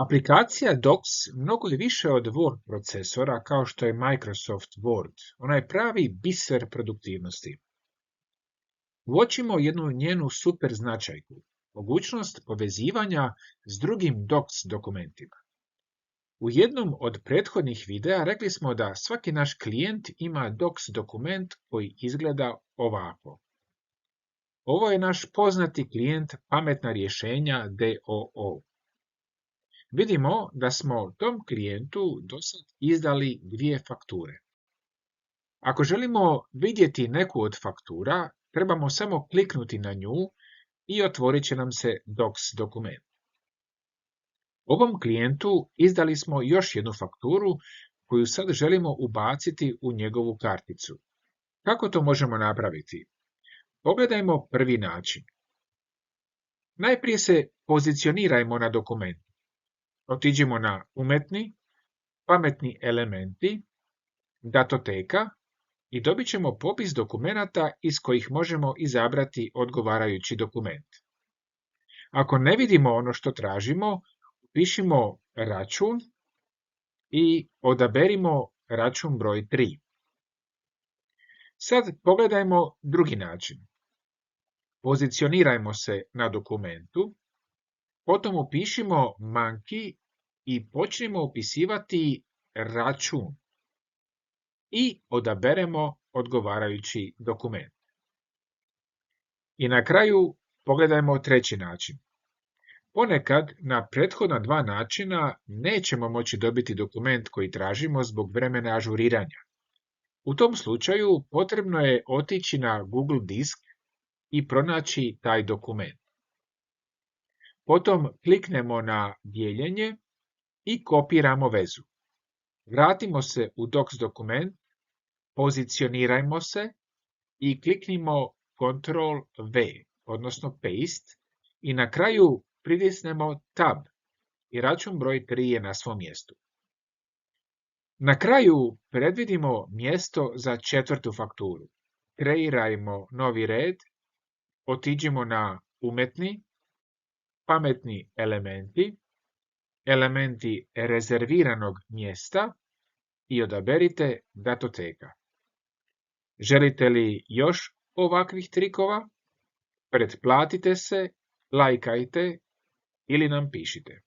Aplikacija Docs mnogo je više od Word procesora kao što je Microsoft Word. Ona je pravi biser produktivnosti. Uočimo jednu njenu super značajku, mogućnost povezivanja s drugim Docs dokumentima. U jednom od prethodnih videa rekli smo da svaki naš klijent ima Docs dokument koji izgleda ovako. Ovo je naš poznati klijent pametna rješenja DOO. Vidimo da smo tom klijentu dosad izdali 2 fakture. Ako želimo vidjeti neku od faktura, trebamo samo kliknuti na nju i otvorit će nam se Docs dokument. Ovom klijentu izdali smo još jednu fakturu koju sad želimo ubaciti u njegovu karticu. Kako to možemo napraviti? Pogledajmo prvi način. Najprije se pozicionirajmo na dokumentu. Otiđimo na Umetni, Pametni elementi, Datoteka i dobit ćemo popis dokumenata iz kojih možemo izabrati odgovarajući dokument. Ako ne vidimo ono što tražimo, upišimo račun i odaberimo račun broj 3. Sad pogledajmo drugi način. Pozicionirajmo se na dokumentu, potom upišimo Monkey i počnemo upisivati račun i odaberemo odgovarajući dokument. I na kraju pogledajmo treći način. Ponekad na prethodna 2 načina nećemo moći dobiti dokument koji tražimo zbog vremena ažuriranja. U tom slučaju potrebno je otići na Google disk i pronaći taj dokument. Potom kliknemo na dijeljenje i kopiramo vezu. Vratimo se u Docs dokument, pozicionirajmo se i kliknimo Ctrl+V, odnosno Paste, i na kraju pritisnemo Tab i račun broj 3 je na svom mjestu. Na kraju predvidimo mjesto za 4. fakturu. Kreirajmo novi red, otiđimo na Umetni, Pametni elementi, Elementi rezerviranog mjesta i odaberite Datoteka. Želite li još ovakvih trikova? Pretplatite se, lajkajte ili nam pišite.